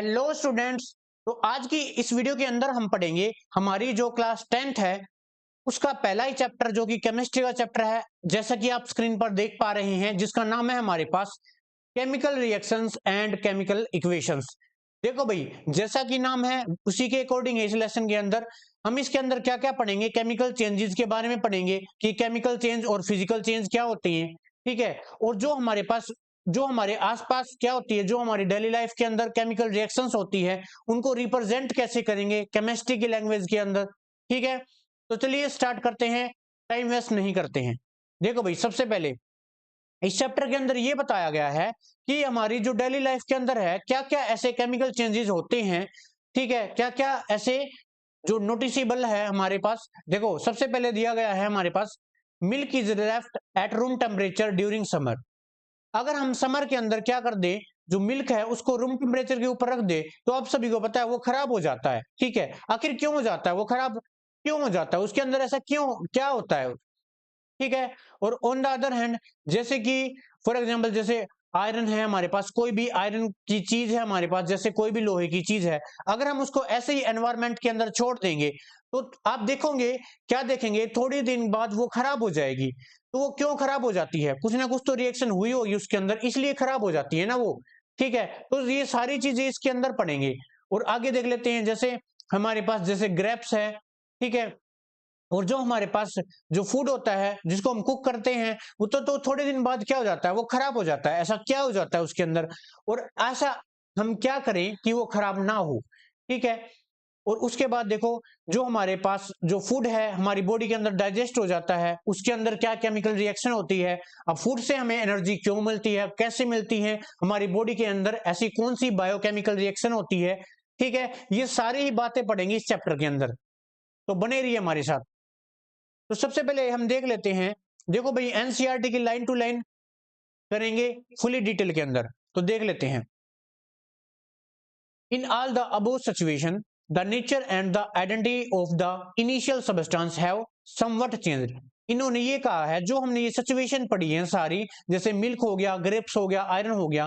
Hello students. तो आज की इस वीडियो के अंदर हम पढ़ेंगे हमारी जो क्लास 10th है उसका पहला ही चैप्टर जो कि केमिस्ट्री का चैप्टर है, जैसा कि आप स्क्रीन पर देख पा रहे हैं, जिसका नाम है हमारे पास chemical reactions and chemical equations. देखो भाई, जैसा कि नाम है उसी के अकॉर्डिंग इस लेसन के अंदर हम इसके अंदर क्या क्या पढ़ेंगे, केमिकल चेंजेस के बारे में पढ़ेंगे कि केमिकल चेंज और फिजिकल चेंज क्या होती हैं। ठीक है, और जो हमारे आसपास क्या होती है, जो हमारी डेली लाइफ के अंदर केमिकल रिएक्शंस होती है, उनको रिप्रेजेंट कैसे करेंगे केमिस्ट्री की लैंग्वेज के अंदर। ठीक है, तो चलिए स्टार्ट करते हैं, टाइम वेस्ट नहीं करते हैं। देखो भाई, सबसे पहले इस चैप्टर के अंदर ये बताया गया है कि हमारी जो डेली लाइफ के अंदर है क्या क्या ऐसे केमिकल चेंजेस होते हैं। ठीक है, क्या क्या ऐसे जो नोटिसेबल है हमारे पास। देखो, सबसे पहले दिया गया है हमारे पास milk is left at room temperature during summer. अगर हम समर के अंदर क्या कर दे, जो मिल्क है उसको रूम टेम्परेचर के ऊपर रख दे, तो आप सभी को पता है वो खराब हो जाता है। ठीक है, आखिर क्यों हो जाता है, वो खराब क्यों हो जाता है, उसके अंदर ऐसा क्यों क्या होता है। ठीक है, और ऑन द अदर हैंड, जैसे कि फॉर एग्जांपल जैसे आयरन है हमारे पास, कोई भी आयरन की चीज है हमारे पास, जैसे कोई भी लोहे की चीज है, अगर हम उसको ऐसे ही एनवायरनमेंट के अंदर छोड़ देंगे तो आप देखोगे, क्या देखेंगे, थोड़ी दिन बाद वो खराब हो जाएगी। तो वो क्यों खराब हो जाती है, कुछ ना कुछ तो रिएक्शन हुई होगी उसके अंदर, इसलिए खराब हो जाती है ना वो। ठीक है, तो ये सारी चीजें इसके अंदर पढ़ेंगे। और आगे देख लेते हैं, जैसे हमारे पास जैसे ग्रेप्स है। ठीक है, और जो हमारे पास जो फूड होता है जिसको हम कुक करते हैं, वो तो थोड़े दिन बाद क्या हो जाता है, वो खराब हो जाता है। ऐसा क्या हो जाता है उसके अंदर, और ऐसा हम क्या करें कि वो खराब ना हो। ठीक है, और उसके बाद देखो, जो हमारे पास जो फूड है हमारी बॉडी के अंदर डाइजेस्ट हो जाता है, उसके अंदर क्या केमिकल रिएक्शन होती है। अब फूड से हमें एनर्जी क्यों मिलती है, कैसे मिलती है, हमारी बॉडी के अंदर ऐसी कौन सी बायोकेमिकल रिएक्शन होती है। ठीक है, ये सारी ही बातें पढ़ेंगे इस चैप्टर के अंदर, तो बने रहिए हमारे साथ। तो सबसे पहले हम देख लेते हैं, देखो भाई एनसीईआरटी की लाइन टू लाइन करेंगे फुली डिटेल के अंदर, तो देख लेते हैं। In all the above situation the nature and the identity of the initial substance have somewhat changed. इन्होंने ये कहा है, जो हमने ये सिचुएशन पढ़ी है सारी, जैसे मिल्क हो गया, ग्रेप्स हो गया, आयरन हो गया,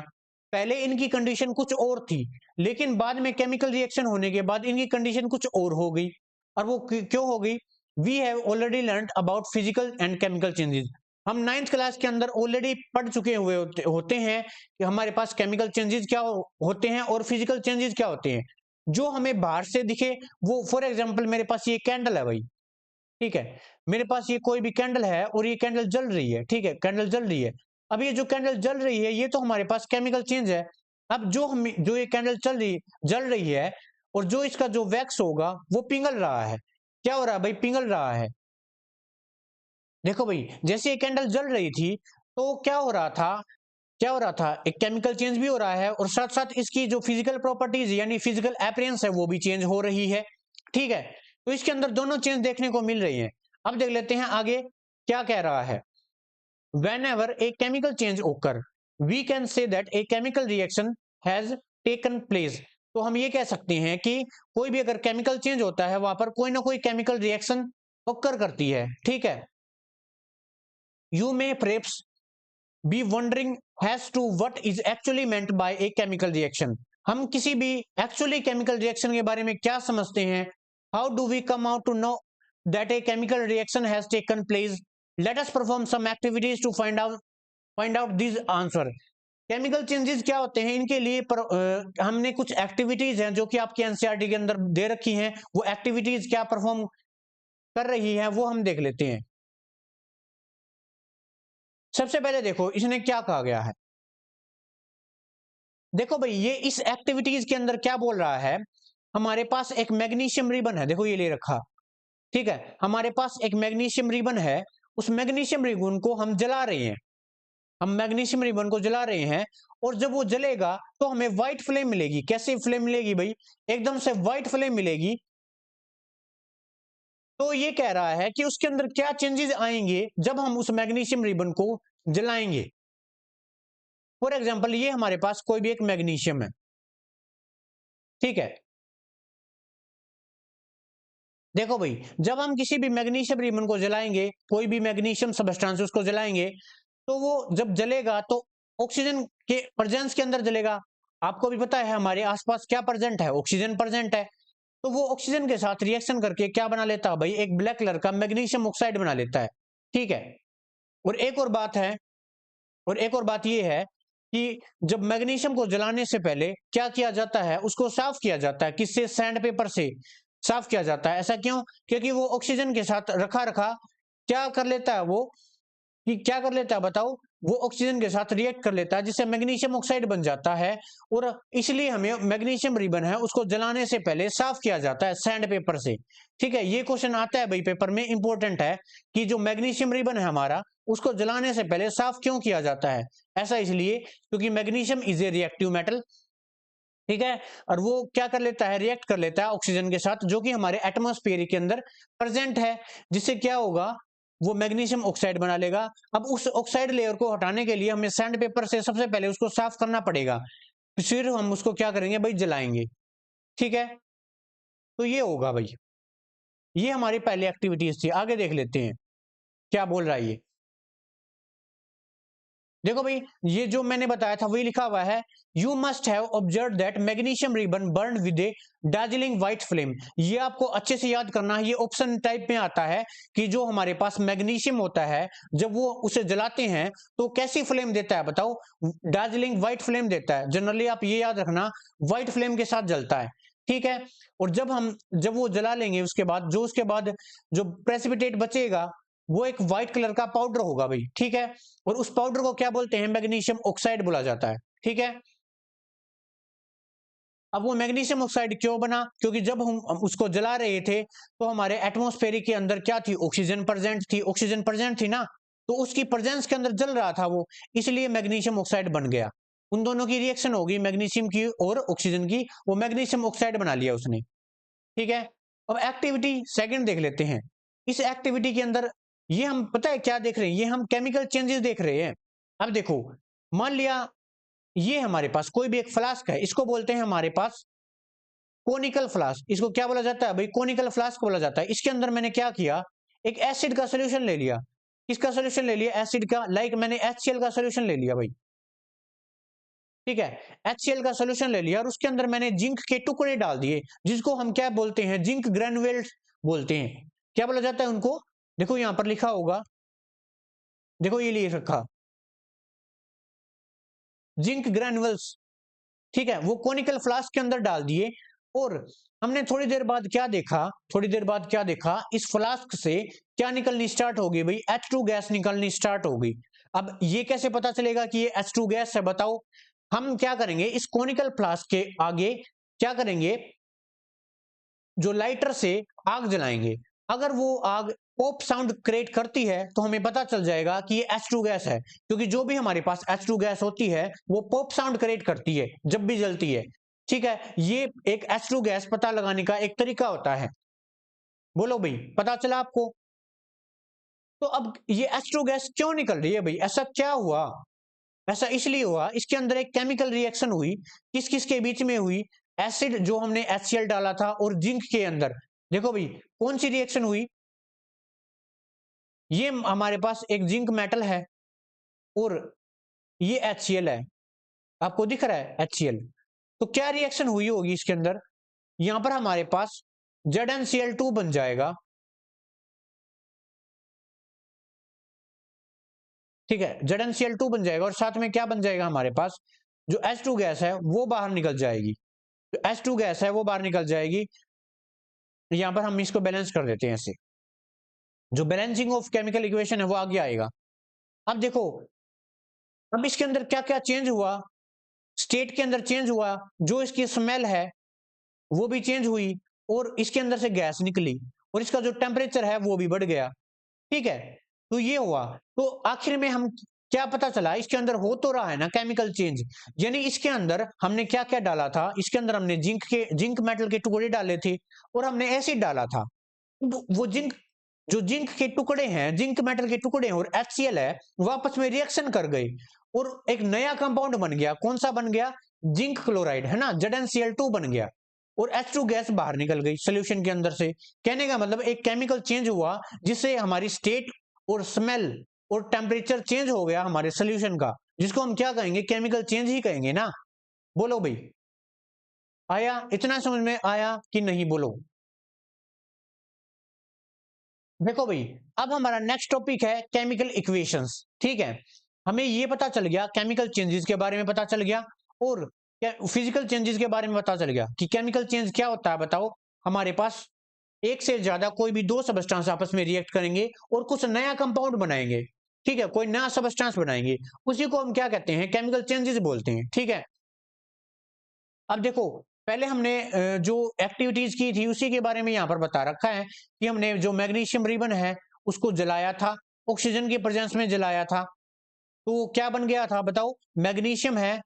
पहले इनकी कंडीशन कुछ और थी, लेकिन बाद में केमिकल रिएक्शन होने के बाद इनकी कंडीशन कुछ और हो गई। और वो क्यों हो गई, we have already learn about physical and chemical changes. हम नाइन्थ क्लास के अंदर ऑलरेडी पढ़ चुके हुए होते हैं कि हमारे पास केमिकल चेंजेस क्या होते हैं और फिजिकल चेंजेस क्या होते हैं। जो हमें बाहर से दिखे, वो फॉर एग्जांपल मेरे पास ये कैंडल है भाई। ठीक है, मेरे पास ये कोई भी कैंडल है और ये कैंडल जल रही है। ठीक है, कैंडल जल रही है। अब ये जो कैंडल जल रही है, ये तो हमारे पास केमिकल चेंज है। अब जो ये कैंडल जल रही है, और जो इसका जो वैक्स होगा वो पिघल रहा है। क्या हो रहा है भाई, पिघल रहा है। देखो भाई, जैसे ये कैंडल जल रही थी तो क्या हो रहा था, एक केमिकल चेंज भी हो रहा है, और साथ साथ इसकी जो फिजिकल प्रॉपर्टीज यानी फिजिकल अपीयरेंस है वो भी चेंज हो रही है। ठीक है, तो इसके अंदर दोनों चेंज देखने को मिल रही है। अब देख लेते हैं आगे क्या कह रहा है। whenever a chemical change occur we can say that a chemical reaction has taken place। तो हम ये कह सकते हैं कि कोई भी अगर केमिकल चेंज होता है, वहां पर कोई ना कोई केमिकल रिएक्शन occur करती है। ठीक है, you may perhaps be wondering as to what is actually meant by a chemical reaction। हम किसी भी एक्चुअली केमिकल रिएक्शन के बारे में क्या समझते हैं। How do we come out to know that a chemical reaction has taken place. Let us perform some activities to find out this answer. Chemical changes क्या होते हैं, इनके लिए हमने कुछ एक्टिविटीज हैं जो कि आपके एनसीईआरटी के अंदर दे रखी हैं, वो एक्टिविटीज क्या परफॉर्म कर रही हैं वो हम देख लेते हैं। सबसे पहले देखो इसने क्या कहा गया है। देखो भाई, ये इस एक्टिविटीज के अंदर क्या बोल रहा है, हमारे पास एक मैग्नीशियम रिबन है, देखो ये ले रखा। ठीक है, हमारे पास एक मैग्नीशियम रिबन है, उस मैग्नीशियम रिबन को हम जला रहे हैं। हम मैग्नीशियम रिबन को जला रहे हैं, और जब वो जलेगा तो हमें व्हाइट फ्लेम मिलेगी। कैसी फ्लेम मिलेगी भाई, एकदम से व्हाइट फ्लेम मिलेगी। तो ये कह रहा है कि उसके अंदर क्या चेंजेस आएंगे जब हम उस मैग्नीशियम रिबन को जलाएंगे। फॉर एग्जाम्पल ये हमारे पास कोई भी एक मैग्नीशियम है। ठीक है, देखो भाई, जब हम किसी भी मैग्नीशियम रिबन को जलाएंगे, कोई भी मैग्नीशियम सबस्टेंस उसको जलाएंगे, तो वो जब जलेगा तो ऑक्सीजन के प्रेजेंस के अंदर जलेगा। आपको भी पता है हमारे आसपास क्या प्रेजेंट है, ऑक्सीजन प्रेजेंट है। तो वो ऑक्सीजन के साथ रिएक्शन करके क्या बना लेता है भाई, एक ब्लैक कलर का मैग्नीशियम ऑक्साइड बना लेता है। ठीक है। और एक और बात है, और एक और बात ये है कि जब मैग्नीशियम को जलाने से पहले क्या किया जाता है, उसको साफ किया जाता है। किससे? सैंड पेपर से साफ किया जाता है। ऐसा क्यों? क्योंकि वो ऑक्सीजन के साथ रखा रखा क्या कर लेता है, वो कि क्या कर लेता है बताओ, वो ऑक्सीजन के साथ रिएक्ट कर लेता है जिससे मैग्नीशियम ऑक्साइड बन जाता है। और इसलिए हमें मैग्नीशियम रिबन है उसको जलाने से पहले साफ किया जाता है सैंड पेपर से। ठीक है, ये क्वेश्चन आता है भाई पेपर में, इंपॉर्टेंट है कि जो मैग्नीशियम रिबन है हमारा, उसको जलाने से पहले साफ क्यों किया जाता है। ऐसा इसलिए क्योंकि magnesium is a reactive metal. ठीक है, और वो क्या कर लेता है, रिएक्ट कर लेता है ऑक्सीजन के साथ जो कि हमारे एटमॉस्फेयर के अंदर प्रेजेंट है, जिससे क्या होगा, वो मैग्नीशियम ऑक्साइड बना लेगा। अब उस ऑक्साइड लेयर को हटाने के लिए हमें सैंड पेपर से सबसे पहले उसको साफ करना पड़ेगा, फिर हम उसको क्या करेंगे भाई, जलाएंगे। ठीक है, तो ये होगा भाई, ये हमारी पहली एक्टिविटीज थी। आगे देख लेते हैं क्या बोल रहा है ये। देखो भाई, ये जो मैंने बताया था वही लिखा हुआ है, you must have observe that magnesium ribbon burn with A Darjeeling white flame. ये आपको अच्छे से याद करना है, ये ऑप्शन टाइप में आता है कि जो हमारे पास मैग्नीशियम होता है जब वो उसे जलाते हैं तो कैसी फ्लेम देता है बताओ, दार्जिलिंग व्हाइट फ्लेम देता है। जनरली आप ये याद रखना, व्हाइट फ्लेम के साथ जलता है। ठीक है, और जब वो जला लेंगे उसके बाद जो प्रेसिपिटेट बचेगा वो एक व्हाइट कलर का पाउडर होगा भाई। ठीक है, और उस पाउडर को क्या बोलते हैं, मैग्नीशियम ऑक्साइड बोला जाता है। ठीक है, अब वो मैग्नीशियम ऑक्साइड क्यों बना, क्योंकि जब हम उसको जला रहे थे तो हमारे एटमॉस्फेयर के अंदर क्या थी, ऑक्सीजन प्रेजेंट थी, ऑक्सीजन प्रेजेंट थी ना, तो उसकी प्रेजेंस के अंदर जल रहा था वो, इसलिए मैग्नीशियम ऑक्साइड बन गया। उन दोनों की रिएक्शन होगी, मैग्नीशियम की और ऑक्सीजन की, वो मैग्नीशियम ऑक्साइड बना लिया उसने। ठीक है, अब एक्टिविटी सेकंड देख लेते हैं। इस एक्टिविटी के अंदर ये हम पता है क्या देख रहे हैं, ये हम केमिकल चेंजेस देख रहे हैं। अब देखो, मान लिया ये हमारे पास कोई भी एक फ्लास्क है, इसको बोलते हैं हमारे पास कोनिकल फ्लास्क। इसको क्या बोला जाता है भाई, कोनिकल फ्लास्क बोला जाता है। इसके अंदर मैंने क्या किया, एक एसिड का सोल्यूशन ले लिया। किसका सोल्यूशन ले लिया, एसिड का, लाइक मैंने HCl का सोल्यूशन ले लिया भाई। ठीक है, HCl का सोल्यूशन ले लिया और उसके अंदर मैंने जिंक के टुकड़े डाल दिए, जिसको हम क्या बोलते हैं, जिंक ग्रेनुलेट्स बोलते हैं। क्या बोला जाता है उनको, देखो यहां पर लिखा होगा, देखो ये लिख रखा, जिंक ग्रेनुअल्स। ठीक है, वो कोनिकल फ्लास्क के अंदर डाल दिए। और हमने थोड़ी देर बाद क्या देखा, इस फ्लास्क से क्या निकलनी स्टार्ट हो गई भाई, H2 गैस निकलनी स्टार्ट हो गई। अब ये कैसे पता चलेगा कि ये H2 गैस है बताओ, हम क्या करेंगे, इस कोनिकल फ्लास्क के आगे क्या करेंगे, जो लाइटर से आग जलाएंगे। अगर वो आग पॉप साउंड क्रिएट करती है तो हमें पता चल जाएगा कि ये H2 गैस है, क्योंकि जो भी हमारे पास H2 गैस होती है वो पॉप साउंड क्रिएट करती है जब भी जलती है। ठीक है, ये एक H2 गैस पता लगाने का एक तरीका होता है। बोलो भाई, पता चला आपको? तो अब ये H2 गैस क्यों निकल रही है भाई, ऐसा क्या हुआ? ऐसा इसलिए हुआ, इसके अंदर एक केमिकल रिएक्शन हुई। किस किस के बीच में हुई, एसिड जो हमने HCl डाला था और जिंक के अंदर। देखो भाई, कौन सी रिएक्शन हुई, ये हमारे पास एक जिंक मेटल है और ये HCl है, आपको दिख रहा है HCl। तो क्या रिएक्शन हुई होगी इसके अंदर, यहां पर हमारे पास ZnCl2 बन जाएगा। ठीक है, ZnCl2 बन जाएगा और साथ में क्या बन जाएगा हमारे पास, जो H2 गैस है वो बाहर निकल जाएगी। जो H2 गैस है वो बाहर निकल जाएगी। यहां पर हम इसको बैलेंस कर देते हैं ऐसे, जो बैलेंसिंग ऑफ केमिकल इक्वेशन है वो आगे आएगा। अब देखो, अब इसके अंदर क्या क्या चेंज हुआ, स्टेट के अंदर चेंज हुआ, जो इसकी स्मेल है वो भी चेंज हुई, और इसके अंदर से गैस निकली, और इसका जो टेम्परेचर है वो भी बढ़ गया। ठीक है, तो ये हुआ। तो आखिर में हम क्या पता चला, इसके अंदर हो तो रहा है ना केमिकल चेंज, यानी इसके अंदर हमने क्या क्या डाला था, इसके अंदर हमने जिंक मेटल के टुकड़े डाले थे और हमने एसिड डाला था। वो जिंक के टुकड़े हैं, जिंक मेटल के टुकड़े हैं और HCl है, वो आपस में रिएक्शन कर गए और एक नया कंपाउंड बन गया। कौन सा बन गया, जिंक क्लोराइड है ना, ZnCl2 बन गया और H2 गैस बाहर निकल गई सोल्यूशन के अंदर से। कहने का मतलब एक केमिकल चेंज हुआ जिससे हमारी स्टेट और स्मेल और टेम्परेचर चेंज हो गया हमारे सोल्यूशन का, जिसको हम क्या कहेंगे, केमिकल चेंज ही कहेंगे ना। बोलो भाई, आया? इतना समझ में आया कि नहीं? बोलो। देखो भाई, अब हमारा नेक्स्ट टॉपिक है केमिकल इक्वेशंस। ठीक है, हमें ये पता चल गया, केमिकल चेंजेस के बारे में पता चल गया, और फिजिकल चेंजेस के बारे में पता चल गया कि केमिकल चेंज क्या होता है। बताओ, हमारे पास एक से ज्यादा कोई भी दो सबस्टेंस आपस में रिएक्ट करेंगे और कुछ नया कंपाउंड बनाएंगे। ठीक है, कोई नया सबस्टेंस बनाएंगे, उसी को हम क्या कहते हैं? केमिकल चेंजेस बोलते हैं। ठीक है, अब देखो, पहले हमने जो एक्टिविटीज की थी उसी के बारे में यहां पर बता रखा है कि हमने जो मैग्नीशियम रिबन है उसको जलाया था, ऑक्सीजन की प्रेजेंस में जलाया था। तो क्या बन गया था? बताओ, मैग्नीशियम है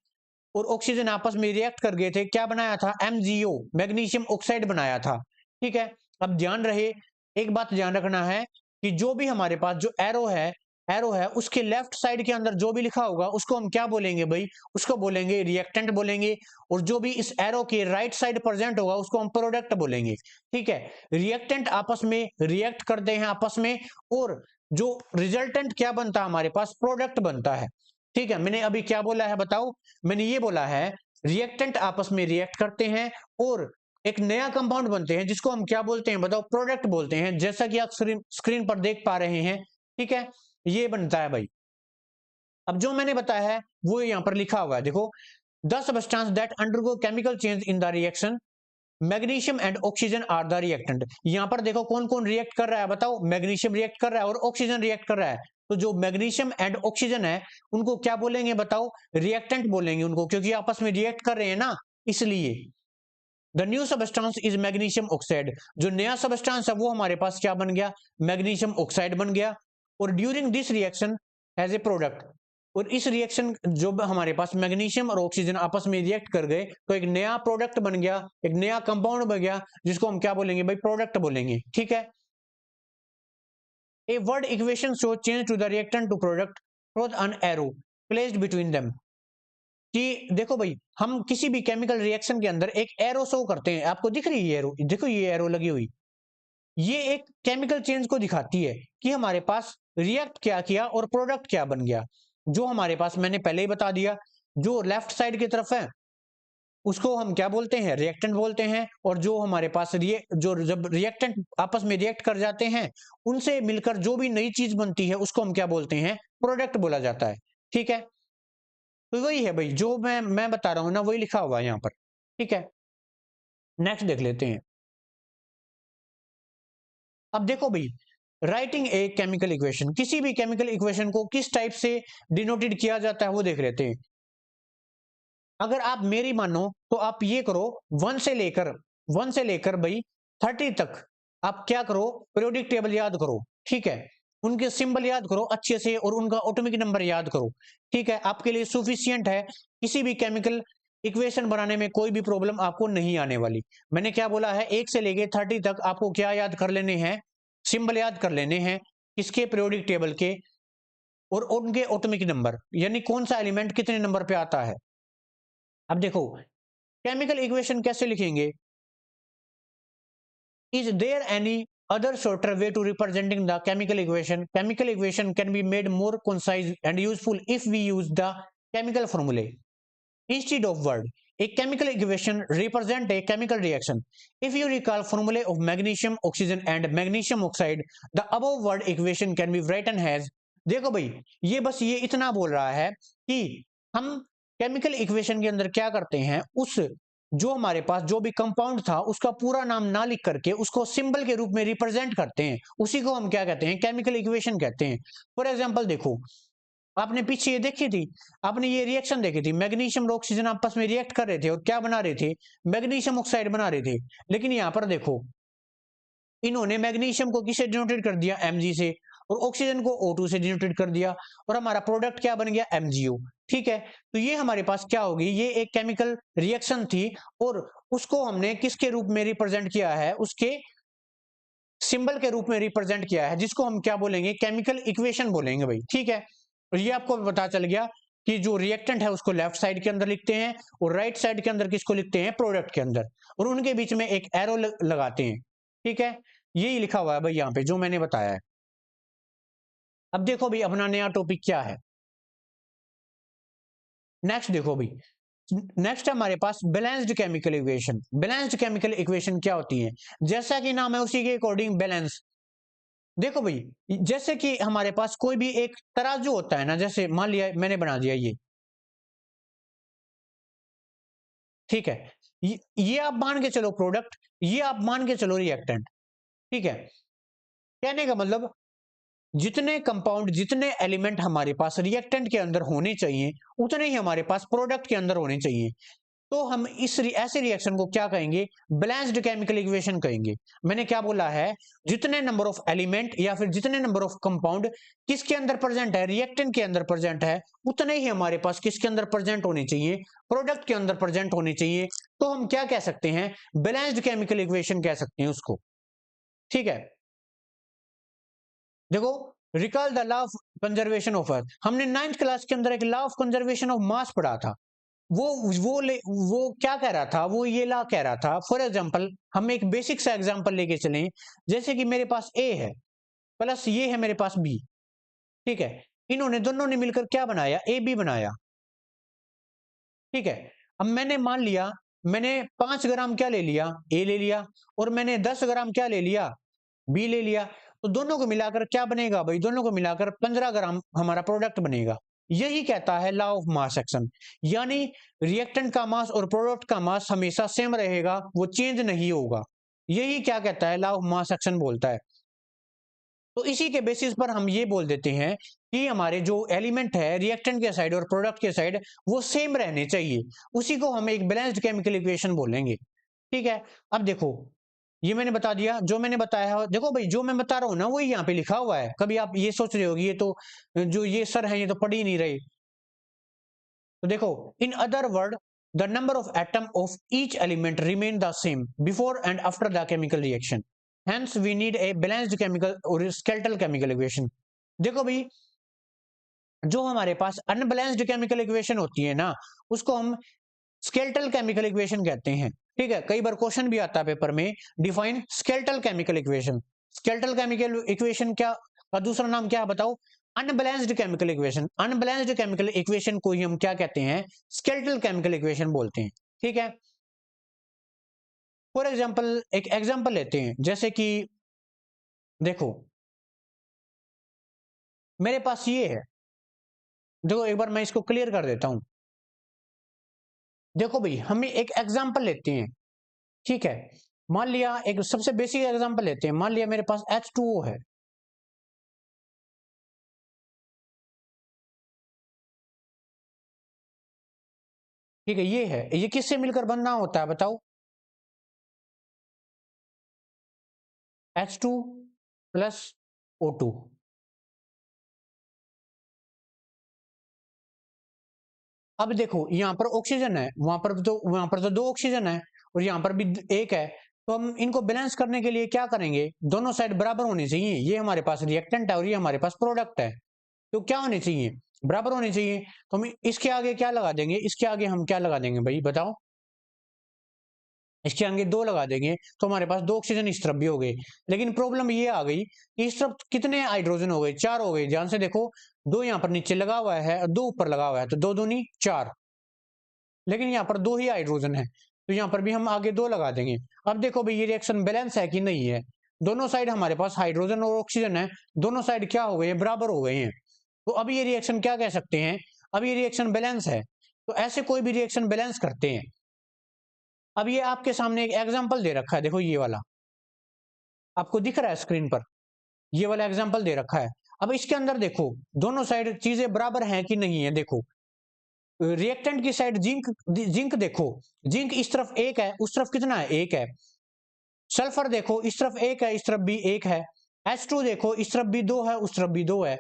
और ऑक्सीजन आपस में रिएक्ट कर गए थे, क्या बनाया था? MgO, मैग्नीशियम ऑक्साइड बनाया था। ठीक है, अब ध्यान रहे, एक बात ध्यान रखना है कि जो भी हमारे पास जो एरो है उसके लेफ्ट साइड के अंदर जो भी लिखा होगा उसको हम क्या बोलेंगे भाई? उसको बोलेंगे रिएक्टेंट बोलेंगे, और जो भी इस एरो के राइट साइड प्रेजेंट होगा उसको हम प्रोडक्ट बोलेंगे। ठीक है, रिएक्टेंट आपस में रिएक्ट करते हैं आपस में, और जो रिजल्टेंट क्या बनता है हमारे पास? प्रोडक्ट बनता है। ठीक है, मैंने अभी क्या बोला है बताओ? मैंने ये बोला है रिएक्टेंट आपस में रिएक्ट करते हैं और एक नया कंपाउंड बनते हैं, जिसको हम क्या बोलते हैं? बताओ, प्रोडक्ट बोलते हैं, जैसा कि आप स्क्रीन पर देख पा रहे हैं। ठीक है, ये बनता है भाई। अब जो मैंने बताया है वो यहां पर लिखा हुआ है, देखो, the substance that undergo chemical change in the reaction, magnesium and oxygen are the reactant. यहां पर देखो कौन कौन रिएक्ट कर रहा है? बताओ, मैग्नीशियम रिएक्ट कर रहा है और ऑक्सीजन रिएक्ट कर रहा है। तो जो मैग्नीशियम एंड ऑक्सीजन है उनको क्या बोलेंगे? बताओ, रिएक्टेंट बोलेंगे उनको, क्योंकि आपस में रिएक्ट कर रहे हैं ना, इसलिए। The new substance is magnesium oxide. जो नया सबस्टेंस है वो हमारे पास क्या बन गया? मैग्नीशियम ऑक्साइड बन गया। और during this reaction as a product, और इस रिएक्शन जो हमारे पास मैग्नीशियम और ऑक्सीजन आपस में रिएक्ट कर गए तो एक नया प्रोडक्ट बन गया, एक नया कंपाउंड बन गया, जिसको हम क्या बोलेंगे भाई? प्रोडक्ट बोलेंगे। ठीक है, a word equation show change to the reactant to product through an arrow placed between them. कि देखो भाई, हम किसी भी केमिकल रिएक्शन के अंदर एक एरो शो करते हैं, आपको दिख रही है एरो? देखो ये एरो लगी हुई, ये एक केमिकल चेंज को दिखाती है कि हमारे पास रिएक्ट क्या किया और प्रोडक्ट क्या बन गया। जो हमारे पास मैंने पहले ही बता दिया, जो लेफ्ट साइड की तरफ है उसको हम क्या बोलते हैं? रिएक्टेंट बोलते हैं, और जो हमारे पास जो जब रिएक्टेंट आपस में रिएक्ट कर जाते हैं उनसे मिलकर जो भी नई चीज बनती है उसको हम क्या बोलते हैं? प्रोडक्ट बोला जाता है। ठीक है, तो वही है भाई, जो मैं बता रहा हूं ना वही लिखा हुआ है यहाँ पर। ठीक है, नेक्स्ट देख लेते हैं। अब देखो भाई, राइटिंग ए केमिकल इक्वेशन, किसी भी केमिकल इक्वेशन को किस टाइप से डिनोटेड किया जाता है वो देख लेते हैं। अगर आप मेरी मानो तो आप ये करो, वन से लेकर भाई 30 तक आप क्या करो? पीरियोडिक टेबल याद करो। ठीक है, उनके सिंबल याद करो अच्छे से और उनका एटॉमिक नंबर याद करो। ठीक है, आपके लिए सुफिशियंट है, किसी भी केमिकल इक्वेशन बनाने में कोई भी प्रॉब्लम आपको नहीं आने वाली। मैंने क्या बोला है? 1 से लेके 30 तक आपको क्या याद कर लेने हैं? सिंबल याद कर लेने हैं, किसके? पीरियोडिक टेबल के, और उनके एटॉमिक नंबर, यानी कौन सा एलिमेंट कितने नंबर पे आता है। अब देखो, केमिकल इक्वेशन कैसे लिखेंगे? Is there any other shorter way to representing the chemical equation? Chemical equation can be made more concise and useful if we use the chemical formulae instead of word. A chemical equation represent a chemical reaction. If you recall formulae of magnesium oxygen and magnesium oxide, the above word equation can be written as, देखो भाई, ये बस ये इतना बोल रहा है कि हम केमिकल इक्वेशन के अंदर क्या करते हैं, उस जो हमारे पास जो भी कंपाउंड था उसका पूरा नाम ना लिख करके उसको सिंबल के रूप में रिप्रेजेंट करते हैं, उसी को हम क्या कहते हैं? केमिकल इक्वेशन कहते हैं। फॉर एग्जांपल देखो, आपने पीछे ये देखी थी, आपने ये रिएक्शन देखी थी, मैग्नीशियम और ऑक्सीजन आपस में रिएक्ट कर रहे थे और क्या बना रहे थे? मैग्नीशियम ऑक्साइड बना रहे थे। लेकिन यहाँ पर देखो, इन्होंने मैग्नीशियम को किससे डिनोटेट कर दिया? Mg से, और ऑक्सीजन को O2 से डिनोटेट कर दिया, और हमारा प्रोडक्ट क्या बन गया? MgO। ठीक है, तो ये हमारे पास क्या होगी? ये एक केमिकल रिएक्शन थी, और उसको हमने किसके रूप में रिप्रेजेंट किया है? उसके सिंबल के रूप में रिप्रेजेंट किया है, जिसको हम क्या बोलेंगे? केमिकल इक्वेशन बोलेंगे भाई। ठीक है, और ये आपको पता चल गया कि जो रिएक्टेंट है उसको लेफ्ट साइड के अंदर लिखते हैं, और राइट साइड के अंदर किसको लिखते हैं? प्रोडक्ट के अंदर, और उनके बीच में एक एरो लगाते हैं। ठीक है, यही लिखा हुआ है भाई यहाँ पे जो मैंने बताया है। अब देखो भाई, अपना नया टॉपिक क्या है। नेक्स्ट देखो भाई, नेक्स्ट हमारे पास balanced chemical equation. Balanced chemical equation क्या होती है? जैसा कि नाम है उसी के अकॉर्डिंग बैलेंस। देखो भाई, जैसे कि हमारे पास कोई भी एक तराजू होता है ना, जैसे मान लिया मैंने बना दिया ये, ठीक है, ये आप मान के चलो प्रोडक्ट, ये आप मान के चलो रिएक्टेंट, ठीक है। कहने का मतलब, जितने कंपाउंड, जितने एलिमेंट हमारे पास रिएक्टेंट के अंदर होने चाहिए, उतने ही हमारे पास प्रोडक्ट के अंदर होने चाहिए। तो हम ऐसे रिएक्शन को क्या कहेंगे? बैलेंस्ड केमिकल इक्वेशन कहेंगे। मैंने क्या बोला है? जितने नंबर ऑफ एलिमेंट या फिर जितने नंबर ऑफ कंपाउंड किसके अंदर प्रेजेंट है? रिएक्टेंट के अंदर प्रेजेंट है, उतने ही हमारे पास किसके अंदर प्रेजेंट होने चाहिए? प्रोडक्ट के अंदर प्रेजेंट होने चाहिए। तो हम क्या कह सकते हैं? बैलेंस्ड केमिकल इक्वेशन कह सकते हैं उसको, ठीक है। देखो, recall the law of conservation of earth, हमने 9th क्लास के अंदर एक law of conservation of mass पढ़ा था। वो वो क्या कह रहा था? वो ये लॉ कह रहा था, फॉर एग्जांपल हम एक बेसिक सा एग्जांपल लेके चलें, जैसे कि मेरे पास ए है प्लस ये है मेरे पास बी, ठीक है। इन्होंने दोनों ने मिलकर क्या बनाया? ए बी बनाया, ठीक है। अब मैंने मान लिया, मैंने 5 ग्राम क्या ले लिया? ए ले लिया, और मैंने 10 ग्राम क्या ले लिया? बी ले लिया। तो दोनों को मिलाकर क्या बनेगा भाई? दोनों को मिलाकर 15 ग्राम हमारा प्रोडक्ट बनेगा। यही कहता है लॉ ऑफ मास एक्शन, यानी रिएक्टेंट का मास और प्रोडक्ट का मास हमेशा सेम रहेगा, वो चेंज नहीं होगा। यही क्या कहता है? लॉ ऑफ मास एक्शन बोलता है। तो इसी के बेसिस पर हम ये बोल देते हैं कि हमारे जो एलिमेंट है रिएक्टेंट के साइड और प्रोडक्ट के साइड, वो सेम रहने चाहिए। उसी को हम एक बैलेंस्ड केमिकल इक्वेशन बोलेंगे, ठीक है। अब देखो, ये मैंने बता दिया, जो मैंने बताया है। देखो भाई, जो मैं बता रहा हूं ना वही यहाँ पे लिखा हुआ है। कभी आप ये सोच रहे होगी ये तो, जो ये सर है ये तो पढ़ ही नहीं रहे। तो देखो, in other word, the number of atom of each element remain the same before and after the chemical reaction, hence we need a balanced chemical और स्केलेटल केमिकल इक्वेशन। देखो भाई, जो हमारे पास अनबैलेंस्ड केमिकल इक्वेशन होती है ना, उसको हम स्केलेटल केमिकल इक्वेशन कहते हैं, ठीक है। कई बार क्वेश्चन भी आता है पेपर में, define skeletal chemical equation. Skeletal chemical equation क्या का दूसरा नाम क्या है बताओ? Unbalanced chemical equation. Unbalanced chemical equation को ही हम क्या कहते हैं? स्केलेटल केमिकल इक्वेशन बोलते हैं, ठीक है। फॉर एग्जांपल, एक एग्जांपल लेते हैं, जैसे कि देखो, मेरे पास ये है। देखो, एक बार मैं इसको क्लियर कर देता हूं। देखो भाई, हम एक एग्जांपल लेते हैं, ठीक है। मान लिया, एक सबसे बेसिक एग्जांपल लेते हैं, मान लिया मेरे पास H2O है, ठीक है। ये है, ये किससे मिलकर बनना होता है बताओ? H2 plus O2। अब देखो, यहां पर ऑक्सीजन है, वहां पर तो दो ऑक्सीजन है, और यहां पर भी एक है। तो हम इनको बैलेंस करने के लिए क्या करेंगे? दोनों साइड बराबर होनी चाहिए। ये हमारे पास रिएक्टेंट है और ये हमारे पास प्रोडक्ट है, तो क्या होने चाहिए? बराबर होने चाहिए। तो हम इसके आगे क्या लगा देंगे? इसके आगे हम क्या लगा देंगे भाई बताओ? इसके आगे 2 लगा देंगे, तो हमारे पास 2 ऑक्सीजन इस तरफ भी हो गए। लेकिन प्रॉब्लम ये आ गई कि इस तरफ कितने हाइड्रोजन हो गए? 4 हो गए। ध्यान से देखो, 2 यहाँ पर नीचे लगा हुआ है और 2 ऊपर लगा हुआ है, तो 2 दूनी 4। लेकिन यहाँ पर 2 ही हाइड्रोजन है, तो यहाँ पर भी हम आगे 2 लगा देंगे। अब देखो भाई, ये रिएक्शन बैलेंस है कि नहीं है? दोनों साइड हमारे पास हाइड्रोजन और ऑक्सीजन है, दोनों साइड क्या हो गए? बराबर हो गए हैं। तो अब ये रिएक्शन क्या कह सकते हैं? अब ये रिएक्शन बैलेंस है। तो ऐसे कोई भी रिएक्शन बैलेंस करते हैं। अब ये आपके सामने एक एग्जांपल दे रखा है, देखो ये वाला आपको दिख रहा है स्क्रीन पर, ये वाला एग्जांपल दे रखा है। अब इसके अंदर देखो, दोनों साइड चीजें बराबर हैं कि नहीं है? देखो, रिएक्टेंट की साइड जिंक, जिंक देखो, जिंक इस तरफ एक है, उस तरफ कितना है? एक है। सल्फर देखो, इस तरफ एक है, इस तरफ भी एक है। H2 देखो, इस तरफ भी 2 है, उस तरफ भी 2 है।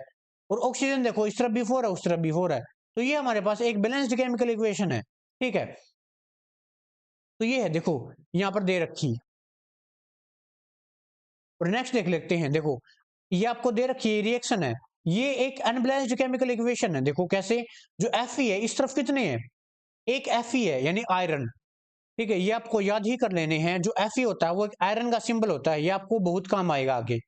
और ऑक्सीजन देखो, इस तरफ भी 4 है, उस तरफ भी 4 है। तो ये हमारे पास एक बैलेंस्ड केमिकल इक्वेशन है, ठीक है। तो ये है, देखो यहां पर दे रखी। और नेक्स्ट देख लेते हैं। देखो, ये आपको दे रखी है, रिएक्शन है, ये एक अनबैलेंस्ड केमिकल इक्वेशन है। देखो कैसे, जो Fe है इस तरफ कितने हैं? एक Fe है, यानी आयरन, ठीक है। ये आपको याद ही कर लेने हैं। जो Fe होता है वो एक आयरन का सिंबल होता है, ये आपको बहुत काम आएगा आगे।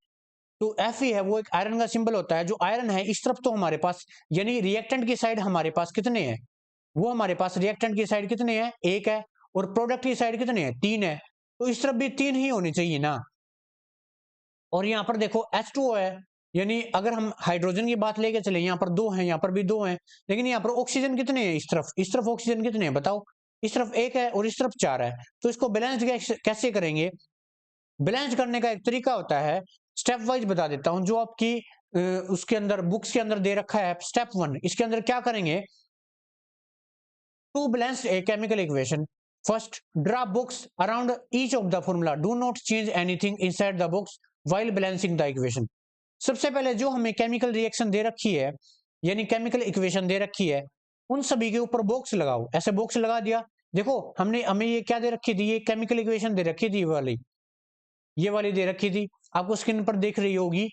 तो Fe है, वो एक आयरन का सिंबल होता है। जो आयरन है इस तरफ तो हमारे पास, यानी रिएक्टेंट की साइड हमारे पास कितने हैं? वो हमारे पास रिएक्टेंट की साइड कितने हैं, 1 है, और प्रोडक्ट की साइड कितने हैं, 3 है। तो इस तरफ भी 3 ही होनी चाहिए ना। और यहाँ पर देखो H2O है, यानी अगर हम हाइड्रोजन की बात लेके चले, यहाँ पर 2 हैं, यहाँ पर भी 2 हैं, लेकिन यहाँ पर ऑक्सीजन कितने हैं, इस तरफ ऑक्सीजन कितने हैं बताओ, इस तरफ 1 है और इस तरफ 4 है। तो इसको बैलेंस कैसे करेंगे? बैलेंस करने का एक तरीका होता है, स्टेप वाइज बता देता हूं, जो आपकी उसके अंदर बुक्स के अंदर दे रखा है। स्टेप 1, इसके अंदर क्या करेंगे, to balance a chemical equation, first draw boxes around each of the formula, do not change anything inside the boxes while balancing the equation. सबसे पहले जो हमें केमिकल रिएक्शन दे रखी है, यानी केमिकल इक्वेशन दे रखी है, उन सभी के ऊपर बॉक्स लगाओ। ऐसे बॉक्स लगा दिया, देखो हमें ये क्या दे रखी थी, ये केमिकल इक्वेशन दे रखी थी, ये वाली दे रखी थी, आपको स्क्रीन पर देख रही होगी।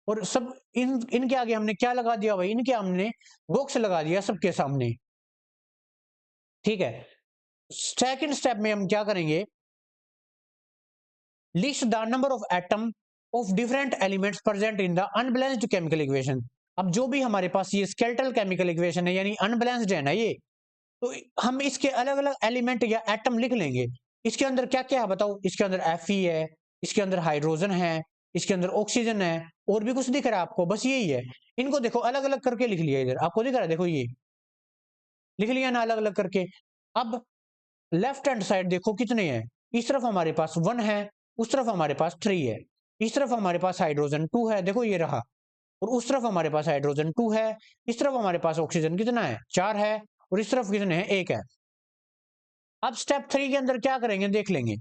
और सब इनके आगे हमने क्या लगा दिया भाई, इनके हमने बॉक्स लगा दिया सबके सामने, ठीक है। सेकंड स्टेप में हम क्या करेंगे, list the number of atom of different elements present in the unbalanced chemical equation. अब जो भी हमारे पास ये स्केलेटल केमिकल इक्वेशन है, यानी अनबैलेंस्ड है ना ये, तो हम इसके अलग अलग एलिमेंट या एटम लिख लेंगे। इसके अंदर क्या क्या है बताओ, इसके अंदर Fe है, इसके अंदर हाइड्रोजन है, इसके अंदर ऑक्सीजन है, और भी कुछ दिख रहा है आपको, बस यही है। इनको देखो अलग अलग करके लिख लिया, इधर आपको दिख रहा है, देखो ये लिख लिया ना अलग अलग करके। अब लेफ्ट हैंड साइड देखो कितने हैं, इस तरफ हमारे पास 1 है, उस तरफ हमारे पास 3 है, इस तरफ हमारे पास हाइड्रोजन 2 है, देखो ये रहा, और उस तरफ हमारे पास हाइड्रोजन 2 है, इस तरफ हमारे पास ऑक्सीजन कितना है, 4 है, और इस तरफ कितने हैं, 1 है। अब स्टेप 3 के अंदर क्या करेंगे देख लेंगे।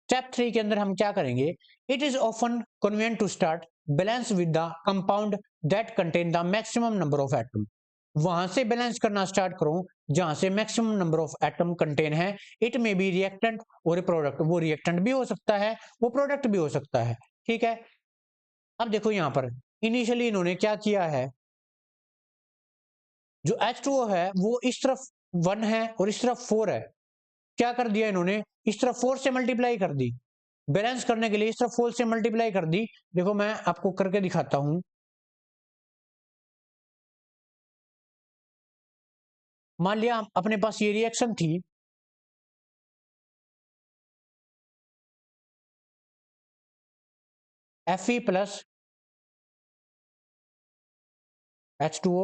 स्टेप 3 के अंदर हम क्या करेंगे, it is often convenient to start balance with the compound that contain the maximum number of atom. वहां से बैलेंस करना स्टार्ट करो जहां से maximum number of atom contain है। इट मे बी रिएक्टेंट और ए प्रोडक्ट, वो रिएक्टेंट भी हो सकता है, वो प्रोडक्ट भी हो सकता है, ठीक है। अब देखो यहां पर इनिशियली इन्होंने क्या किया है, जो H2O है वो इस तरफ 1 है और इस तरफ 4 है, क्या कर दिया इन्होंने, इस तरफ 4 से मल्टीप्लाई कर दी, बैलेंस करने के लिए इस तरफ 4 से मल्टीप्लाई कर दी। देखो मैं आपको करके दिखाता हूं, मान लिया अपने पास ये रिएक्शन थी, Fe प्लस H2O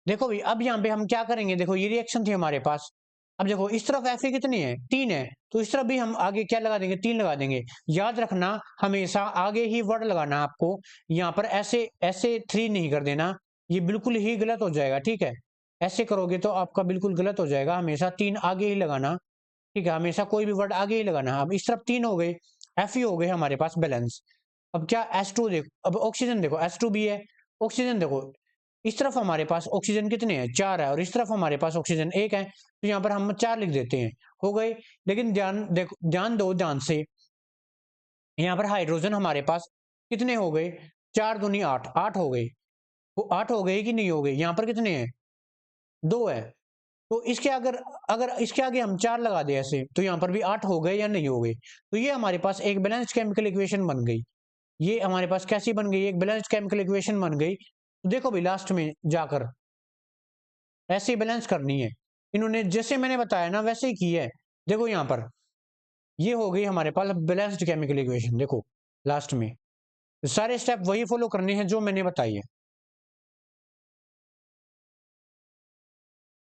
देखो भी अब यहाँ पे हम क्या करेंगे, देखो ये रिएक्शन थी हमारे पास। अब देखो इस तरफ Fe कितनी है, 3 है, तो इस तरफ भी हम आगे क्या लगा देंगे, 3 लगा देंगे। याद रखना हमेशा आगे ही वर्ड लगाना आपको, यहाँ पर ऐसे ऐसे 3 नहीं कर देना, ये बिल्कुल ही गलत हो जाएगा, ठीक है। ऐसे करोगे तो आपका बिल्कुल गलत हो जाएगा, हमेशा 3 आगे ही लगाना, ठीक है। हमेशा कोई भी वर्ड आगे ही लगाना। अब इस तरफ 3 हो गए, Fe हो गए हमारे पास बैलेंस। अब क्या H2 देखो, अब ऑक्सीजन देखो H2 भी है, ऑक्सीजन देखो इस तरफ हमारे पास ऑक्सीजन कितने हैं, 4 है, और इस तरफ हमारे पास ऑक्सीजन 1 है, तो यहाँ पर हम 4 लिख देते हैं, हो गए। लेकिन ध्यान दो ध्यान से, यहाँ पर हाइड्रोजन हमारे पास कितने हो गए, 4 दूनी 8, 8 हो गए, वो 8 हो गए कि नहीं हो गए, यहाँ पर कितने हैं, 2 है। तो इसके अगर अगर इसके आगे हम 4 लगा दे ऐसे, तो यहाँ पर भी 8 हो गए या नहीं हो गए। तो ये हमारे पास एक बैलेंस्ड केमिकल इक्वेशन बन गई। ये हमारे पास कैसी बन गई, एक बैलेंस्ड केमिकल इक्वेशन बन गई। तो देखो भाई लास्ट में जाकर ऐसे ही बैलेंस करनी है, इन्होंने जैसे मैंने बताया ना वैसे ही की है। देखो यहाँ पर ये हो गई हमारे पास बैलेंस्ड केमिकल इक्वेशन, देखो लास्ट में सारे स्टेप वही फॉलो करने हैं जो मैंने बताई है।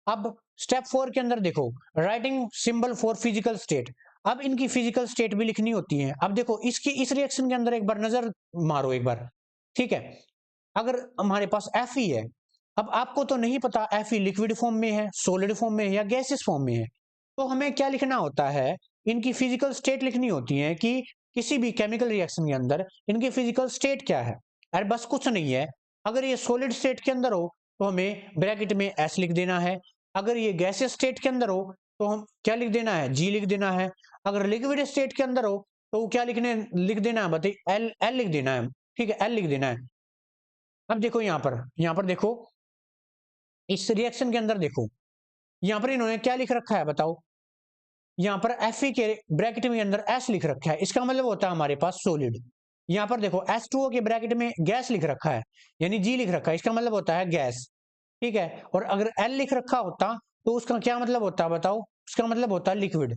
अब स्टेप 4 के अंदर देखो, writing symbol for physical state. अब इनकी फिजिकल स्टेट भी लिखनी होती है। अब देखो इसकी इस रिएक्शन के अंदर एक बार नजर मारो एक बार, ठीक है। अगर हमारे पास Fe है, अब आपको तो नहीं पता Fe लिक्विड फॉर्म में है, सॉलिड फॉर्म में है या गैसियस फॉर्म में है, तो हमें क्या लिखना होता है, इनकी फिजिकल स्टेट लिखनी होती है कि किसी भी केमिकल रिएक्शन के अंदर इनकी फिजिकल स्टेट क्या है। अरे बस कुछ नहीं है, अगर ये सॉलिड स्टेट के अंदर हो तो हमें ब्रैकेट में S लिख देना है, अगर ये गैसियस स्टेट के अंदर हो तो हम क्या लिख देना है, G लिख देना है, अगर लिक्विड स्टेट के अंदर हो तो वो क्या लिख देना है, बताइए एल एल लिख देना है, ठीक है, एल लिख देना है। अब देखो यहाँ पर देखो इस रिएक्शन के अंदर देखो, यहाँ पर इन्होंने क्या लिख रखा है बताओ, यहाँ पर Fe के ब्रैकेट में अंदर S लिख रखा है, इसका मतलब होता है हमारे पास सॉलिड। यहाँ पर देखो H2O के ब्रैकेट में गैस लिख रखा है, यानी G लिख रखा है, इसका मतलब होता है गैस, ठीक है। और अगर L लिख रखा होता तो उसका क्या मतलब होता है बताओ, उसका मतलब होता है लिक्विड,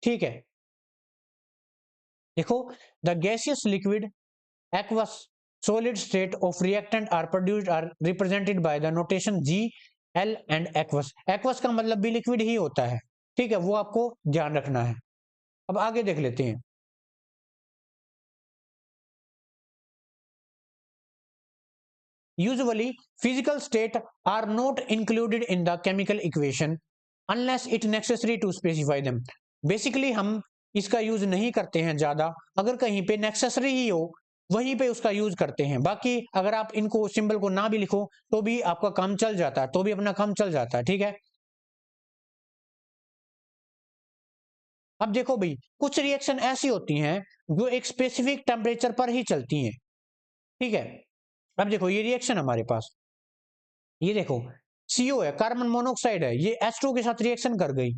ठीक है। देखो the gaseous liquid aqueous solid state of reactant are produced are represented by the notation G L and aqueous। aqueous का मतलब भी लिक्विड ही होता है, ठीक है, वो आपको ध्यान रखना है। अब आगे देख लेते हैं। Usually physical state are not included in the chemical equation unless it necessary to specify them। Basically हम इसका यूज नहीं करते हैं ज्यादा, अगर कहीं पे नेसेसरी ही हो वहीं पे उसका यूज करते हैं। बाकी अगर आप इनको सिंबल को ना भी लिखो तो भी आपका काम चल जाता है, तो भी अपना काम चल जाता है, ठीक है। अब देखो भाई कुछ रिएक्शन ऐसी होती हैं जो एक स्पेसिफिक टेम्परेचर पर ही चलती हैं, ठीक है। अब देखो ये रिएक्शन हमारे पास, ये देखो CO है, कार्बन मोनोऑक्साइड है, ये H2 के साथ रिएक्शन कर गई।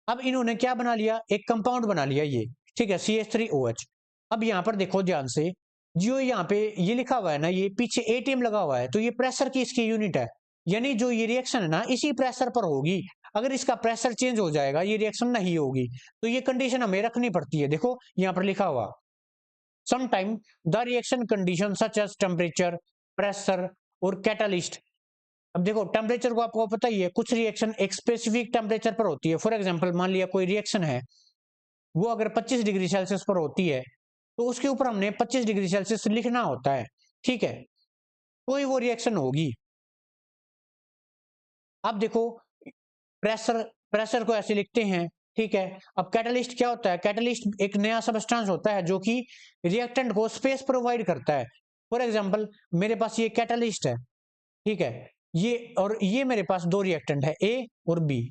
अब इन्होंने क्या बना लिया, एक कंपाउंड बना लिया ये, ठीक है, CH3OH। अब यहाँ पर देखो ध्यान से, जो यहाँ पे ये लिखा हुआ है ना, ये पीछे ATM लगा हुआ है, तो ये प्रेशर की इसकी यूनिट है, यानी जो ये रिएक्शन है ना इसी प्रेशर पर होगी। अगर इसका प्रेशर चेंज हो जाएगा ये रिएक्शन नहीं होगी, तो ये कंडीशन हमें रखनी पड़ती है। देखो यहाँ पर लिखा हुआ sometime the reaction condition such as temperature, pressure और कैटालिस्ट। अब देखो टेम्परेचर को आपको पता ही है, कुछ रिएक्शन एक स्पेसिफिक टेम्परेचर पर होती है। फॉर एग्जांपल मान लिया कोई रिएक्शन है, वो अगर 25 डिग्री सेल्सियस पर होती है तो उसके ऊपर हमने 25 डिग्री सेल्सियस लिखना होता है, ठीक है, तो ही वो रिएक्शन होगी। अब देखो प्रेशर, प्रेशर को ऐसे लिखते हैं, ठीक है। अब कैटलिस्ट क्या होता है, कैटलिस्ट एक नया सबस्टेंस होता है जो कि रिएक्टेंट को स्पेस प्रोवाइड करता है। फॉर एग्जांपल मेरे पास ये कैटलिस्ट है, ठीक है, ये और ये मेरे पास दो रिएक्टेंट है A और B,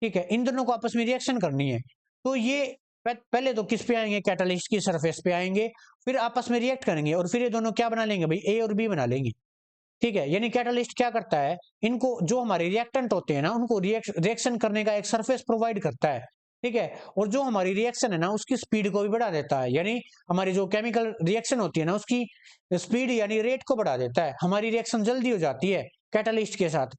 ठीक है, इन दोनों को आपस में रिएक्शन करनी है, तो ये पहले तो किस पे आएंगे, कैटलिस्ट की सरफेस पे आएंगे, फिर आपस में रिएक्ट करेंगे और फिर ये दोनों क्या बना लेंगे भाई, A और B बना लेंगे, ठीक है। यानी कैटलिस्ट क्या करता है, इनको जो हमारे रिएक्टेंट होते हैं ना उनको रिएक्शन करने का एक सरफेस प्रोवाइड करता है, ठीक है। और जो हमारी रिएक्शन है ना उसकी स्पीड को भी बढ़ा देता है, यानी हमारी जो केमिकल रिएक्शन होती है ना उसकी स्पीड यानी रेट को बढ़ा देता है, हमारी रिएक्शन जल्दी हो जाती है कैटलिस्ट के साथ।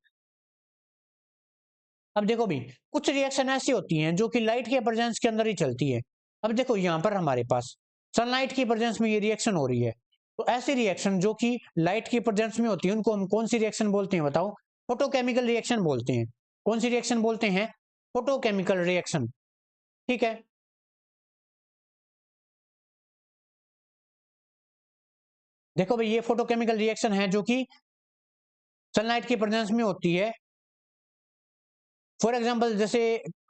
अब देखो भी कुछ रिएक्शन ऐसी होती हैं जो कि लाइट के प्रेजेंस के अंदर ही चलती है। अब देखो यहाँ पर हमारे पास सनलाइट की प्रेजेंस में ये रिएक्शन हो रही है, तो ऐसी रिएक्शन जो कि लाइट की प्रेजेंस में होती है उनको हम कौन सी रिएक्शन बोलते हैं बताओ, फोटोकेमिकल रिएक्शन बोलते हैं। कौन सी रिएक्शन बोलते हैं, फोटोकेमिकल रिएक्शन, ठीक है। देखो भाई ये फोटोकेमिकल रिएक्शन है जो कि सनलाइट की प्रेजेंस में होती है। फॉर एग्जाम्पल जैसे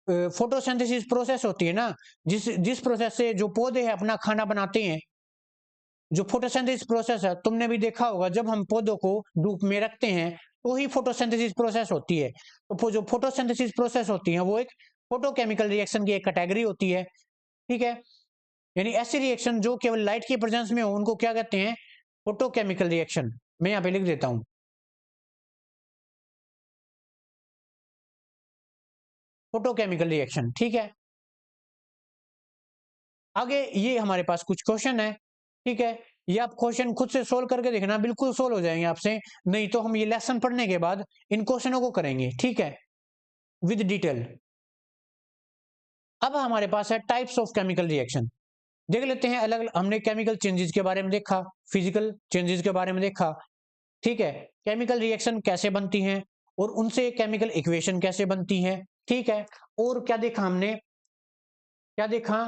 फोटोसिंथेसिस प्रोसेस होती है ना, जिस जिस प्रोसेस से जो पौधे हैं अपना खाना बनाते हैं, जो फोटोसिंथेसिस प्रोसेस है तुमने भी देखा होगा, जब हम पौधों को धूप में रखते हैं तो ही फोटोसिंथेसिस प्रोसेस होती है। तो जो फोटोसिंथेसिस प्रोसेस होती है वो एक फोटोकेमिकल रिएक्शन की एक कैटेगरी होती है, ठीक है। यानी ऐसी रिएक्शन जो केवल लाइट की प्रेजेंस में हो उनको क्या कहते हैं, फोटोकेमिकल रिएक्शन। मैं यहाँ पे लिख देता हूँ फोटोकेमिकल रिएक्शन, ठीक है। आगे ये हमारे पास कुछ क्वेश्चन है, ठीक है, ये आप क्वेश्चन खुद से सोल्व करके देखना, बिल्कुल सोल्व हो जाएंगे आपसे, नहीं तो हम ये लेसन पढ़ने के बाद इन क्वेश्चनों को करेंगे, ठीक है, विद डिटेल। अब हमारे पास है टाइप्स ऑफ केमिकल रिएक्शन। देख लेते हैं अलग अलग, हमने केमिकल चेंजेस के बारे में देखा, फिजिकल चेंजेस के बारे में देखा, ठीक है, केमिकल रिएक्शन कैसे बनती हैं और उनसे केमिकल इक्वेशन कैसे बनती है, ठीक है। और क्या देखा हमने, क्या देखा,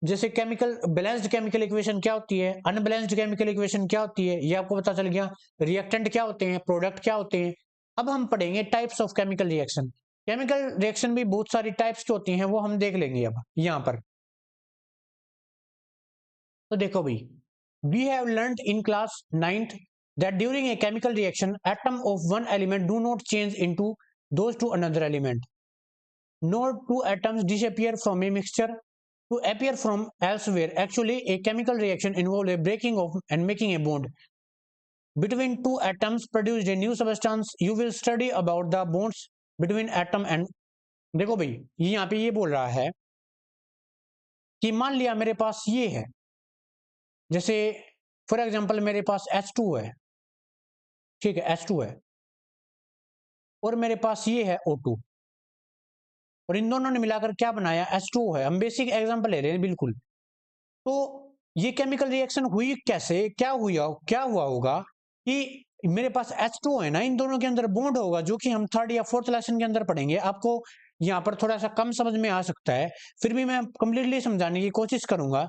जैसे केमिकल बैलेंस्ड केमिकल इक्वेशन क्या होती है, अनबैलेंस्ड केमिकल इक्वेशन क्या होती है, ये आपको पता चल गया, रिएक्टेंट क्या होते हैं, प्रोडक्ट क्या होते हैं। अब हम पढ़ेंगे types of chemical reaction. Chemical reaction भी बहुत सारी टाइप्स की होती हैं, वो हम देख लेंगे अब यहाँ पर। तो देखो भाई, we have learned in class 9th that during a chemical reaction atom of one element do not change into those to another element, nor two atoms disappear from a mixture, to appear from elsewhere. Actually, a chemical reaction involves a breaking of and making a bond between two atoms produced a new substance. You will study about the bonds between atom and देखो भाई ये यहाँ पे ये बोल रहा है कि मान लिया मेरे पास ये है, जैसे फॉर एग्जांपल मेरे पास H2 है, ठीक है H2 है, और मेरे पास ये है O2, और इन दोनों ने मिलाकर क्या बनाया H2O है। हम बेसिक एग्जांपल ले रहे हैं बिल्कुल। तो ये केमिकल रिएक्शन हुई कैसे, क्या हुआ होगा कि मेरे पास H2O है ना, इन दोनों के अंदर बॉन्ड होगा, जो कि हम थर्ड या फोर्थ लेसन के अंदर पढ़ेंगे। आपको यहाँ पर थोड़ा सा कम समझ में आ सकता है, फिर भी मैं कंप्लीटली समझाने की कोशिश करूंगा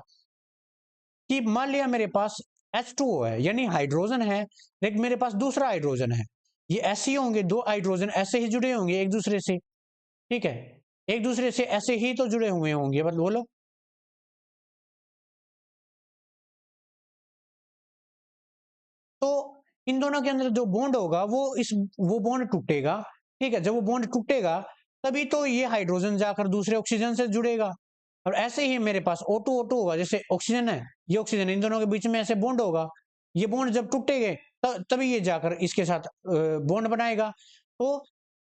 कि मान लिया मेरे पास H2O है यानी हाइड्रोजन है, लेकिन मेरे पास दूसरा हाइड्रोजन है। ये ऐसे ही होंगे, दो हाइड्रोजन ऐसे ही जुड़े होंगे एक दूसरे से, ठीक है, एक दूसरे से ऐसे ही तो जुड़े हुए होंगे, बस बोलो। तो इन दोनों के अंदर जो बॉन्ड होगा वो बॉन्ड टूटेगा, ठीक है। जब वो बॉन्ड टूटेगा तभी तो ये हाइड्रोजन जाकर दूसरे ऑक्सीजन से जुड़ेगा। और ऐसे ही मेरे पास O2 होगा, जैसे ऑक्सीजन है, ये ऑक्सीजन, इन दोनों के बीच में ऐसे बॉन्ड होगा। ये बॉन्ड जब टूटेंगे तभी ये जाकर इसके साथ बॉन्ड बनाएगा। तो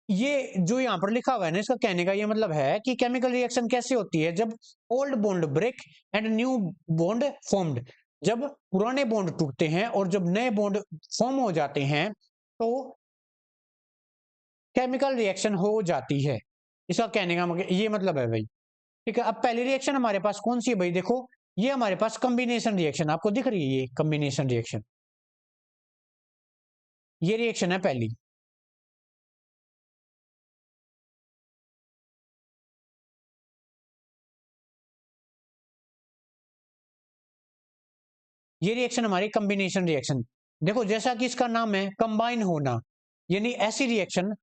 ये जो यहाँ पर लिखा हुआ है ना, इसका कहने का ये मतलब है कि केमिकल रिएक्शन कैसे होती है, जब old bond break and new bond formed, जब पुराने बॉन्ड टूटते हैं और जब नए बॉन्ड फॉर्म हो जाते हैं तो केमिकल रिएक्शन हो जाती है। इसका कहने का ये मतलब है भाई, ठीक है। अब पहली रिएक्शन हमारे पास कौन सी है भाई, देखो ये हमारे पास कॉम्बिनेशन रिएक्शन, आपको दिख रही है ये कॉम्बिनेशन रिएक्शन, ये रिएक्शन है पहली। ये रिएक्शन हमारी कॉम्बिनेशन रिएक्शन। देखो जैसा कि इसका नाम है कंबाइन होना, यानी ऐसी रिएक्शन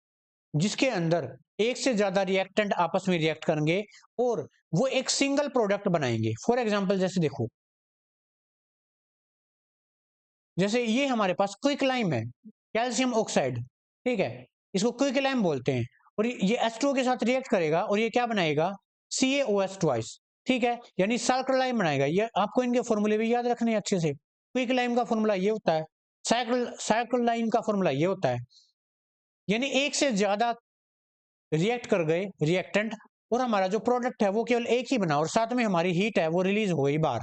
जिसके अंदर एक से ज्यादा रिएक्टेंट आपस में रिएक्ट करेंगे और वो एक सिंगल प्रोडक्ट बनाएंगे। फॉर एग्जांपल जैसे देखो, जैसे ये हमारे पास क्विक लाइम है, कैल्शियम ऑक्साइड, ठीक है, इसको क्विक लाइम बोलते हैं। और ये H2O के साथ रिएक्ट करेगा और ये क्या बनाएगा, CaOH ट्वाइस, ठीक है, यानी सल्फर लाइम बनाएगा। ये आपको इनके फॉर्मूले भी याद रखने हैं अच्छे से। क्विक लाइम का फॉर्मूला ये होता है, साइक्ल लाइम का फॉर्मूला ये होता है, यानी एक से ज्यादा रिएक्ट कर गए रिएक्टेंट और हमारा जो प्रोडक्ट है वो केवल एक ही बना और साथ में हमारी हीट है वो रिलीज हो गई बाहर।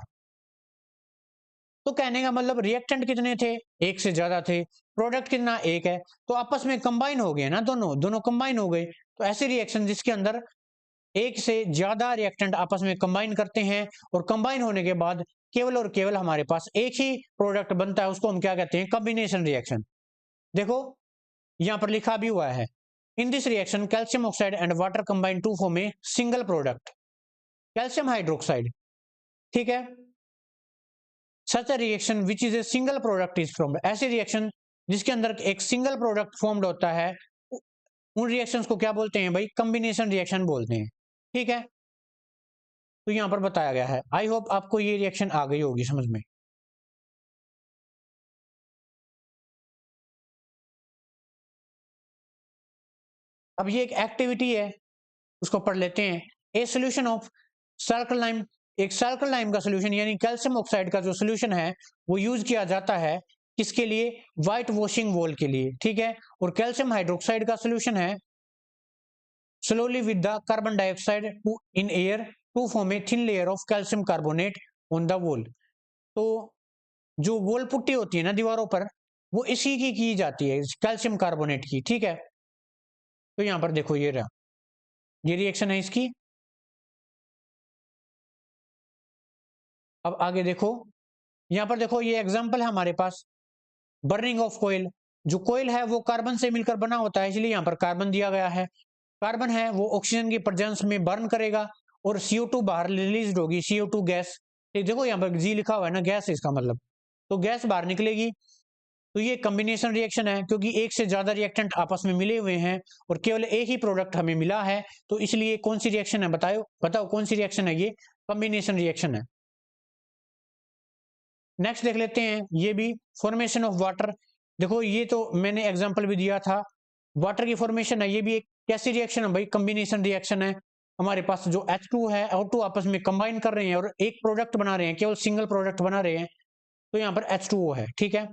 तो कहने का मतलब रिएक्टेंट कितने थे, एक से ज्यादा थे, प्रोडक्ट कितना, एक है, तो आपस में कंबाइन हो गए ना, दोनों दोनों कंबाइन हो गए। तो ऐसे रिएक्शन जिसके अंदर एक से ज्यादा रिएक्टेंट आपस में कंबाइन करते हैं और कंबाइन होने के बाद केवल और केवल हमारे पास एक ही प्रोडक्ट बनता है, उसको हम क्या कहते हैं, कॉम्बिनेशन रिएक्शन। देखो यहां पर लिखा भी हुआ है, in this reaction calcium oxide and water combine to form a single product calcium hydroxide, ठीक है। Such a reaction which is a single product is formed, ऐसे रिएक्शन जिसके अंदर एक सिंगल प्रोडक्ट फॉर्म्ड होता है, उन रिएक्शंस को क्या बोलते हैं भाई, कॉम्बिनेशन रिएक्शन बोलते हैं, ठीक है। तो यहां पर बताया गया है। आई होप आपको ये रिएक्शन आ गई होगी समझ में। अब ये एक एक्टिविटी है, उसको पढ़ लेते हैं। A solution of circle lime, एक सर्कल लाइम का सोल्यूशन यानी कैल्शियम ऑक्साइड का जो सोल्यूशन है वो यूज किया जाता है किसके लिए, व्हाइट वॉशिंग वॉल के लिए, ठीक है। और कैल्शियम हाइड्रोक्साइड का सोल्यूशन है slowly with the carbon dioxide to in air to form a thin layer of calcium carbonate on the wall। तो जो वॉल पुट्टी होती है ना दीवारों पर, वो इसी की जाती है, कैल्शियम कार्बोनेट की, ठीक है। तो यहां पर देखो ये रहा, ये रिएक्शन है इसकी। अब आगे देखो, यहां पर देखो ये एग्जांपल है हमारे पास, बर्निंग ऑफ कोयल। जो कोयल है वो कार्बन से मिलकर बना होता है, इसलिए यहां पर कार्बन दिया गया है। कार्बन है वो ऑक्सीजन की प्रेजेंस में बर्न करेगा और CO2 बाहर रिलीज होगी, CO2 गैस। देखो यहाँ पर जी लिखा हुआ है ना, गैस है इसका मतलब, तो गैस बाहर निकलेगी। तो ये कॉम्बिनेशन रिएक्शन है, क्योंकि एक से ज्यादा रिएक्टेंट आपस में मिले हुए हैं और केवल एक ही प्रोडक्ट हमें मिला है, तो इसलिए कौन सी रिएक्शन है, बताओ कौन सी रिएक्शन है, ये कॉम्बिनेशन रिएक्शन है। नेक्स्ट देख लेते हैं, ये भी फॉर्मेशन ऑफ वाटर। देखो ये तो मैंने एग्जांपल भी दिया था, वाटर की फॉर्मेशन है, ये भी एक कैसी रिएक्शन है भाई, कॉम्बिनेशन रिएक्शन है। हमारे पास जो H2 है O2 आपस में कंबाइन कर रहे हैं और एक प्रोडक्ट बना रहे हैं, केवल सिंगल प्रोडक्ट बना रहे हैं, तो यहाँ पर H2O है। ठीक है,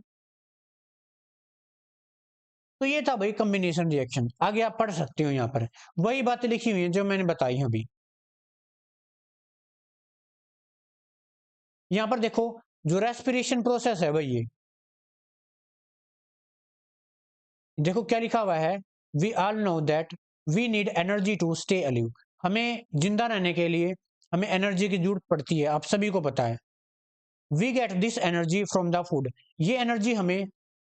तो ये था भाई कॉम्बिनेशन रिएक्शन। आगे आप पढ़ सकते हो, यहाँ पर वही बातें लिखी हुई हैं जो मैंने बताई हैं अभी। यहाँ पर देखो जो रेस्पिरेशन प्रोसेस है भाई, ये देखो क्या लिखा हुआ है, we all know that we need energy to stay alive. हमें जिंदा रहने के लिए हमें एनर्जी की जरूरत पड़ती है, आप सभी को पता है। We get this energy from the food, ये एनर्जी हमें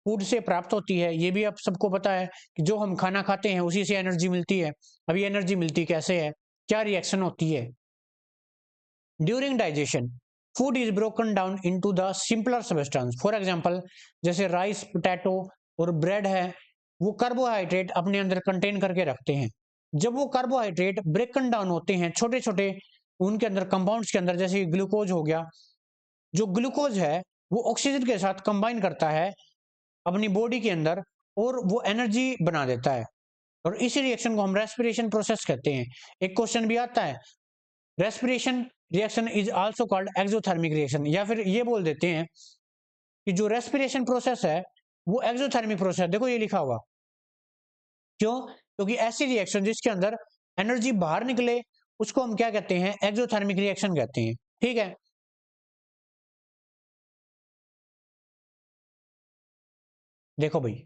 फूड से प्राप्त होती है, ये भी आप सबको पता है कि जो हम खाना खाते हैं उसी से एनर्जी मिलती है। अब ये एनर्जी मिलती कैसे है, क्या रिएक्शन होती है? During digestion food is broken down into the simpler substance. For example जैसे राइस, पोटैटो और ब्रेड है, वो कार्बोहाइड्रेट अपने अंदर कंटेन करके रखते हैं। जब वो कार्बोहाइड्रेट ब्रेकन डाउन होते हैं छोटे छोटे उनके अंदर कंपाउंड्स के अंदर, जैसे ग्लूकोज हो गया, जो ग्लूकोज है वो ऑक्सीजन के साथ कंबाइन करता है अपनी बॉडी के अंदर और वो एनर्जी बना देता है, और इसी रिएक्शन को हम रेस्पिरेशन प्रोसेस कहते हैं। एक क्वेश्चन भी आता है, respiration reaction is also called exothermic reaction, या फिर ये बोल देते हैं कि जो रेस्पिरेशन प्रोसेस है वो एक्सोथर्मिक प्रोसेस। देखो ये लिखा हुआ, क्यों? क्योंकि ऐसी रिएक्शन जिसके अंदर एनर्जी बाहर निकले उसको हम क्या कहते हैं, एक्सोथर्मिक रिएक्शन कहते हैं। ठीक है, देखो भाई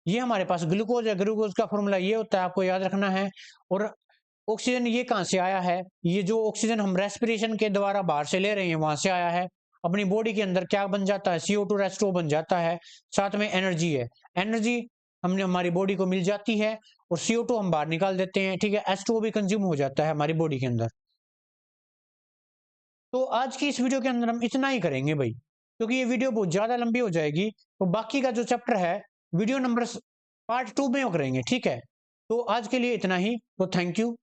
ये हमारे पास ग्लूकोज है, ग्लूकोज का फॉर्मूला ये होता है, आपको याद रखना है। और ऑक्सीजन ये कहां से आया है, ये जो ऑक्सीजन हम रेस्पिरेशन के द्वारा बाहर से ले रहे हैं वहां से आया है। अपनी बॉडी के अंदर क्या बन जाता है, CO2 H2O बन जाता है, साथ में एनर्जी है। एनर्जी हमने हमारी बॉडी को मिल जाती है और CO2 हम बाहर निकाल देते हैं। ठीक है, H2O भी कंज्यूम हो जाता है हमारी बॉडी के अंदर। तो आज की इस वीडियो के अंदर हम इतना ही करेंगे भाई, क्योंकि ये वीडियो बहुत ज्यादा लंबी हो जाएगी। तो बाकी का जो चैप्टर है वीडियो नंबर पार्ट 2 में करेंगे। ठीक है, तो आज के लिए इतना ही, तो थैंक यू।